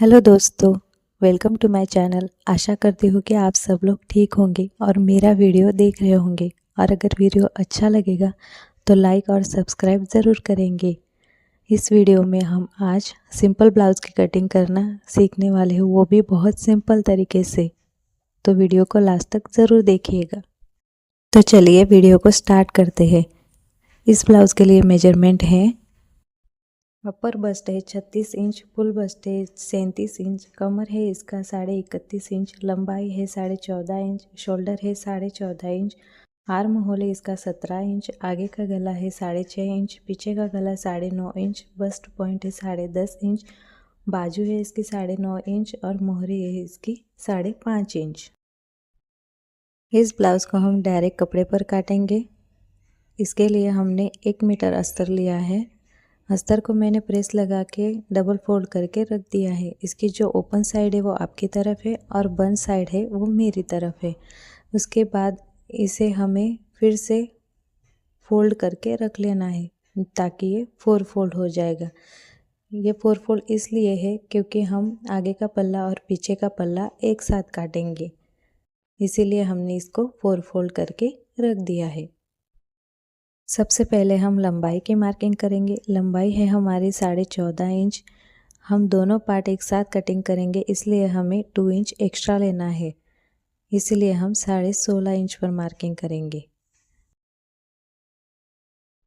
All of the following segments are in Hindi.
हेलो दोस्तों, वेलकम टू माय चैनल। आशा करती हूँ कि आप सब लोग ठीक होंगे और मेरा वीडियो देख रहे होंगे। और अगर वीडियो अच्छा लगेगा तो लाइक और सब्सक्राइब ज़रूर करेंगे। इस वीडियो में हम आज सिंपल ब्लाउज़ की कटिंग करना सीखने वाले हैं, वो भी बहुत सिंपल तरीके से। तो वीडियो को लास्ट तक ज़रूर देखिएगा। तो चलिए वीडियो को स्टार्ट करते हैं। इस ब्लाउज़ के लिए मेजरमेंट है, अपर बस्ट है 36 इंच, फुल बस्ट है 37 इंच, कमर है इसका 31.5 इंच, लंबाई है 14.5 इंच, शोल्डर है 14.5 इंच, आर्म होल है इसका 17 इंच, आगे का गला है 6.5 इंच, पीछे का गला 9.5 इंच, बस्ट पॉइंट है 10.5 इंच, बाजू है इसकी 9.5 इंच और मोहरी है इसकी 5.5 इंच। इस ब्लाउज़ को हम डायरेक्ट कपड़े पर काटेंगे। इसके लिए हमने 1 मीटर अस्तर लिया है। अस्तर को मैंने प्रेस लगा के डबल फोल्ड करके रख दिया है। इसकी जो ओपन साइड है वो आपकी तरफ है और बंद साइड है वो मेरी तरफ है। उसके बाद इसे हमें फिर से फोल्ड करके रख लेना है ताकि ये 4 फोल्ड हो जाएगा। ये 4 फोल्ड इसलिए है क्योंकि हम आगे का पल्ला और पीछे का पल्ला एक साथ काटेंगे, इसीलिए हमने इसको 4 फोल्ड करके रख दिया है। सबसे पहले हम लंबाई की मार्किंग करेंगे। लंबाई है हमारी 14.5 इंच। हम दोनों पार्ट एक साथ कटिंग करेंगे, इसलिए हमें 2 इंच एक्स्ट्रा लेना है, इसलिए हम 16.5 इंच पर मार्किंग करेंगे।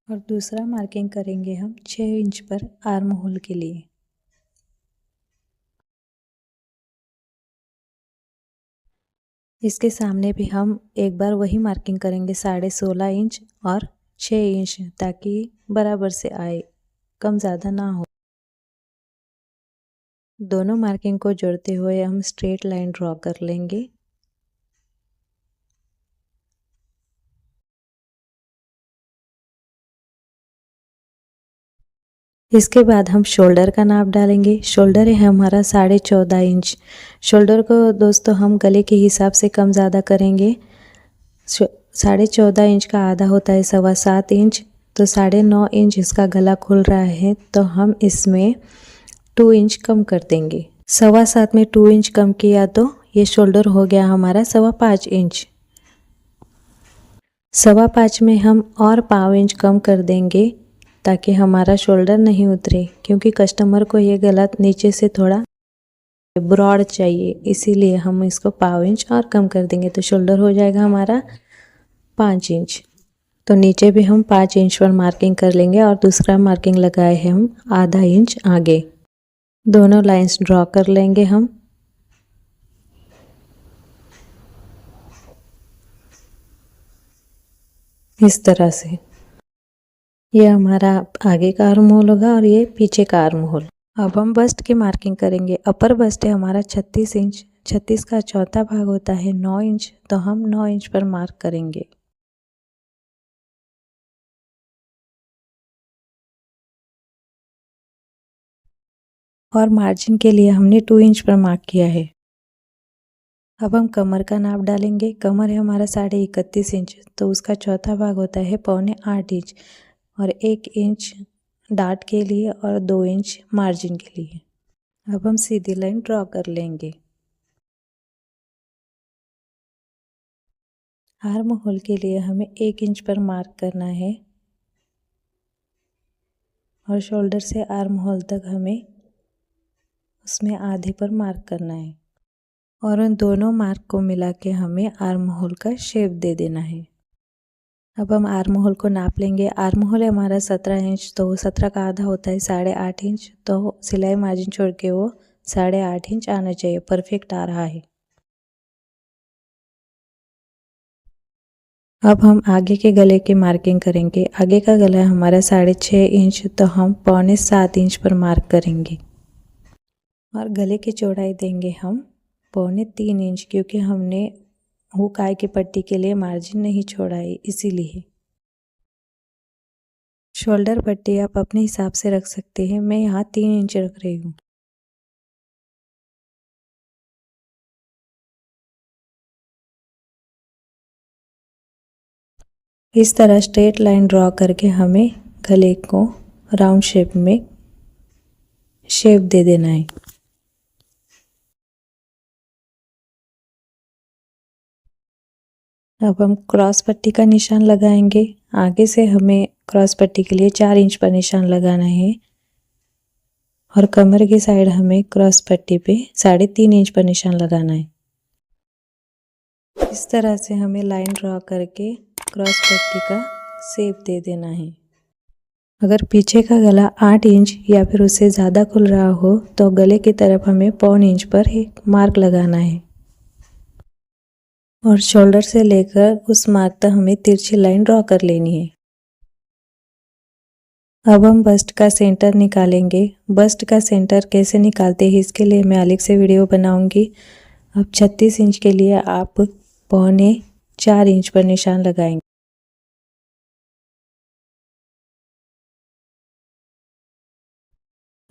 और दूसरा मार्किंग करेंगे हम 6 इंच पर आर्म होल के लिए। इसके सामने भी हम एक बार वही मार्किंग करेंगे 16.5 इंच और 6 इंच, ताकि बराबर से आए, कम ज़्यादा ना हो। दोनों मार्किंग को जोड़ते हुए हम स्ट्रेट लाइन ड्रॉ कर लेंगे। इसके बाद हम शोल्डर का नाप डालेंगे। शोल्डर है हमारा 14.5 इंच। शोल्डर को दोस्तों हम गले के हिसाब से कम ज़्यादा करेंगे। 14.5 इंच का आधा होता है 7.25 इंच, तो 9.5 इंच इसका गला खुल रहा है, तो हम इसमें 2 इंच कम कर देंगे। 7.25 में 2 इंच कम किया तो ये शोल्डर हो गया हमारा 5.25 इंच। 5.25 में हम और 0.5 इंच कम कर देंगे ताकि हमारा शोल्डर नहीं उतरे, क्योंकि कस्टमर को ये गला नीचे से थोड़ा ब्रॉड चाहिए, इसीलिए हम इसको 0.5 इंच और कम कर देंगे, तो शोल्डर हो जाएगा हमारा 5 इंच। तो नीचे भी हम 5 इंच पर मार्किंग कर लेंगे और दूसरा मार्किंग लगाए हैं हम आधा इंच आगे। दोनों लाइंस ड्रॉ कर लेंगे हम। इस तरह से ये हमारा आगे का आर्म होल होगा और ये पीछे का आर्म होल। अब हम बस्ट की मार्किंग करेंगे। अपर बस्ट है हमारा 36 इंच। 36 का चौथा भाग होता है 9 इंच, तो हम 9 इंच पर मार्क करेंगे। और मार्जिन के लिए हमने 2 इंच पर मार्क किया है। अब हम कमर का नाप डालेंगे। कमर है हमारा 31.5 इंच, तो उसका चौथा भाग होता है 7.25 इंच और 1 इंच डाट के लिए और 2 इंच मार्जिन के लिए। अब हम सीधी लाइन ड्रॉ कर लेंगे। आर्म होल के लिए हमें 1 इंच पर मार्क करना है और शोल्डर से आर्म होल तक हमें उसमें आधे पर मार्क करना है और उन दोनों मार्क को मिला के हमें आर्म होल का शेप दे देना है। अब हम आर्म होल को नाप लेंगे। आर्म होल है हमारा 17 इंच, तो 17 का आधा होता है 8.5 इंच, तो सिलाई मार्जिन छोड़ के वो 8.5 इंच आना चाहिए। परफेक्ट आ रहा है। अब हम आगे के गले की मार्किंग करेंगे। आगे का गला है हमारा 6.5 इंच, तो हम 6.25 इंच पर मार्क करेंगे और गले की चौड़ाई देंगे हम 3.25 इंच, क्योंकि हमने हुक आई की पट्टी के लिए मार्जिन नहीं छोड़ा है, इसीलिए। शोल्डर पट्टी आप अपने हिसाब से रख सकते हैं, मैं यहाँ 3 इंच रख रही हूँ। इस तरह स्ट्रेट लाइन ड्रॉ करके हमें गले को राउंड शेप में शेप दे देना है। अब हम क्रॉस पट्टी का निशान लगाएंगे। आगे से हमें क्रॉस पट्टी के लिए 4 इंच पर निशान लगाना है और कमर की साइड हमें क्रॉस पट्टी पे 3.5 इंच पर निशान लगाना है। इस तरह से हमें लाइन ड्रॉ करके क्रॉस पट्टी का शेप दे देना है। अगर पीछे का गला 8 इंच या फिर उससे ज़्यादा खुल रहा हो तो गले की तरफ हमें 1.25 इंच पर एक मार्क लगाना है और शोल्डर से लेकर उस मार्क तक हमें तिरछी लाइन ड्रॉ कर लेनी है। अब हम बस्ट का सेंटर निकालेंगे। बस्ट का सेंटर कैसे निकालते हैं इसके लिए मैं अलग से वीडियो बनाऊंगी। अब 36 इंच के लिए आप 3.25 इंच पर निशान लगाएंगे।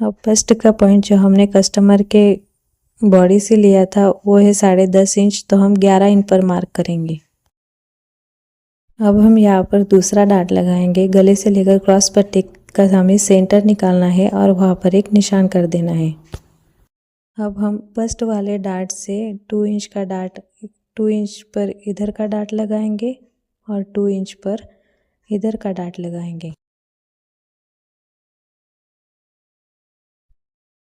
अब बस्ट का पॉइंट जो हमने कस्टमर के बॉडी से लिया था वो है 10.5 इंच, तो हम 11 इंच पर मार्क करेंगे। अब हम यहाँ पर दूसरा डाट लगाएंगे। गले से लेकर क्रॉस पट्टी का हमें सेंटर निकालना है और वहाँ पर एक निशान कर देना है। अब हम बस्ट वाले डाट से 2 इंच का डाट 2 इंच पर इधर का डाट लगाएंगे और 2 इंच पर इधर का डाट लगाएंगे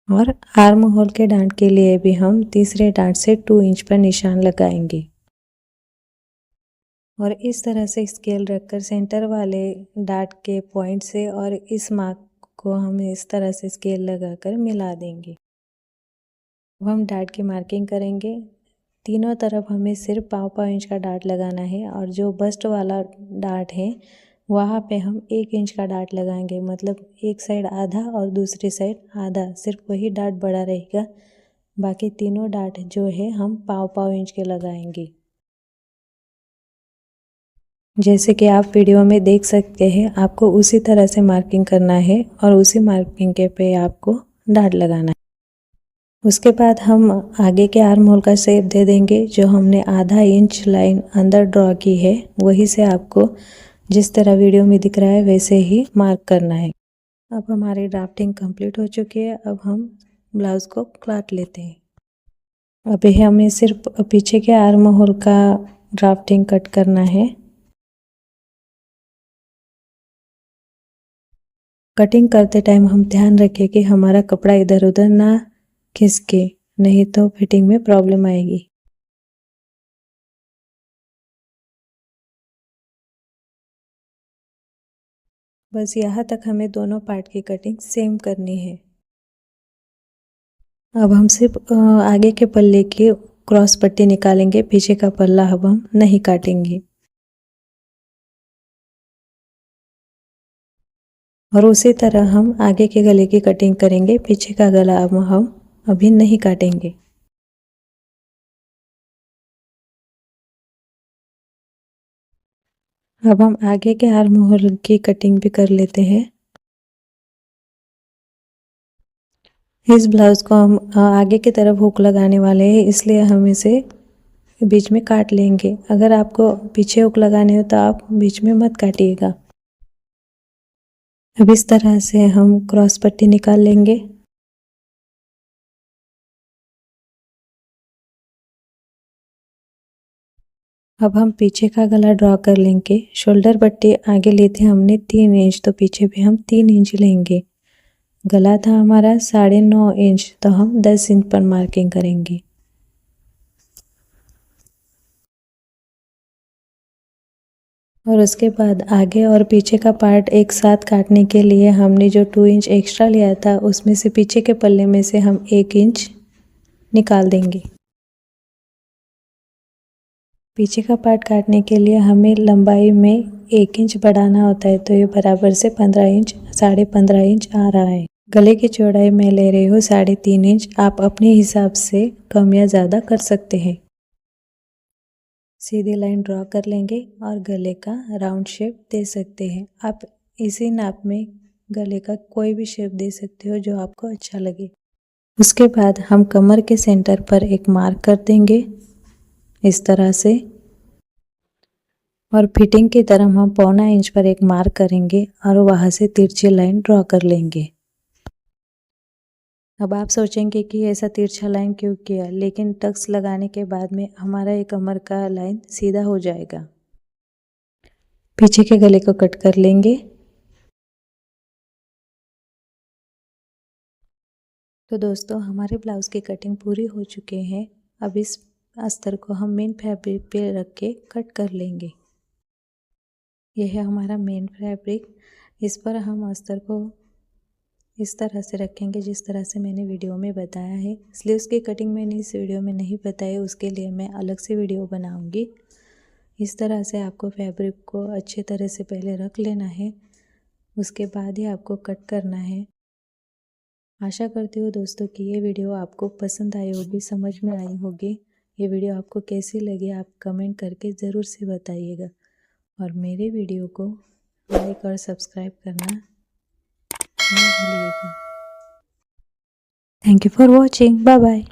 और आर्म होल के डाट के लिए भी हम तीसरे डाट से 2 इंच पर निशान लगाएंगे और इस तरह से स्केल रखकर सेंटर वाले डाट के पॉइंट से और इस मार्क को हम इस तरह से स्केल लगाकर मिला देंगे। अब हम डाट की मार्किंग करेंगे। तीनों तरफ हमें सिर्फ 5 इंच का डाट लगाना है और जो बस्ट वाला डाट है वहाँ पे हम 1 इंच का डाट लगाएंगे, मतलब एक साइड आधा और दूसरी साइड आधा, सिर्फ वही डाट बड़ा रहेगा। बाकी तीनों डाट जो है हम 5 इंच के लगाएंगे। जैसे कि आप वीडियो में देख सकते हैं, आपको उसी तरह से मार्किंग करना है और उसी मार्किंग के पे आपको डाट लगाना है। उसके बाद हम आगे के आर्म होल का शेप दे देंगे। जो हमने आधा इंच लाइन अंदर ड्रॉ की है वही से आपको जिस तरह वीडियो में दिख रहा है वैसे ही मार्क करना है। अब हमारी ड्राफ्टिंग कंप्लीट हो चुकी है। अब हम ब्लाउज़ को काट लेते हैं। अभी हमें सिर्फ पीछे के आर्म होल का ड्राफ्टिंग कट करना है। कटिंग करते टाइम हम ध्यान रखें कि हमारा कपड़ा इधर उधर ना खिसके, नहीं तो फिटिंग में प्रॉब्लम आएगी। बस यहाँ तक हमें दोनों पार्ट की कटिंग सेम करनी है। अब हम सिर्फ आगे के पल्ले की क्रॉस पट्टी निकालेंगे, पीछे का पल्ला अब हम नहीं काटेंगे। और उसी तरह हम आगे के गले की कटिंग करेंगे। पीछे का गला अब हम अभी नहीं काटेंगे। अब हम आगे के आर्म होल की कटिंग भी कर लेते हैं। इस ब्लाउज को हम आगे की तरफ हुक लगाने वाले हैं, इसलिए हम इसे बीच में काट लेंगे। अगर आपको पीछे हुक लगाने हो तो आप बीच में मत काटिएगा। अब इस तरह से हम क्रॉस पट्टी निकाल लेंगे। अब हम पीछे का गला ड्रॉ कर लेंगे। शोल्डर पट्टी आगे ली थी हमने 3 इंच, तो पीछे भी हम 3 इंच लेंगे। गला था हमारा 9.5 इंच, तो हम 10 इंच पर मार्किंग करेंगे। और उसके बाद आगे और पीछे का पार्ट एक साथ काटने के लिए हमने जो 2 इंच एक्स्ट्रा लिया था उसमें से पीछे के पल्ले में से हम 1 इंच निकाल देंगे। पीछे का पार्ट काटने के लिए हमें लंबाई में 1 इंच बढ़ाना होता है, तो ये बराबर से 15 इंच 15.5 इंच आ रहा है। गले की चौड़ाई मैं ले रही हूँ 3.5 इंच। आप अपने हिसाब से कम या ज़्यादा कर सकते हैं। सीधी लाइन ड्रॉ कर लेंगे और गले का राउंड शेप दे सकते हैं। आप इसी नाप में गले का कोई भी शेप दे सकते हो जो आपको अच्छा लगे। उसके बाद हम कमर के सेंटर पर एक मार्क कर देंगे इस तरह से, और फिटिंग की तरह हम 1.25 इंच पर एक मार्क करेंगे और वहाँ से तिरछी लाइन ड्रॉ कर लेंगे। अब आप सोचेंगे कि ऐसा तिरछा लाइन क्यों किया, लेकिन टक्स लगाने के बाद में हमारा ये कमर का लाइन सीधा हो जाएगा। पीछे के गले को कट कर लेंगे। तो दोस्तों हमारे ब्लाउज़ की कटिंग पूरी हो चुके हैं। अब इस अस्तर को हम मेन फैब्रिक पे रख के कट कर लेंगे। यह है हमारा मेन फैब्रिक। इस पर हम अस्तर को इस तरह से रखेंगे जिस तरह से मैंने वीडियो में बताया है। स्लीव्स की कटिंग मैंने इस वीडियो में नहीं बताई, उसके लिए मैं अलग से वीडियो बनाऊंगी। इस तरह से आपको फैब्रिक को अच्छे तरह से पहले रख लेना है, उसके बाद ही आपको कट करना है। आशा करती हूँ दोस्तों कि ये वीडियो आपको पसंद आई होगी, समझ में आई होगी। ये वीडियो आपको कैसी लगी आप कमेंट करके ज़रूर से बताइएगा, और मेरे वीडियो को लाइक और सब्सक्राइब करना ना भूलिएगा। Thank you for watching. Bye bye.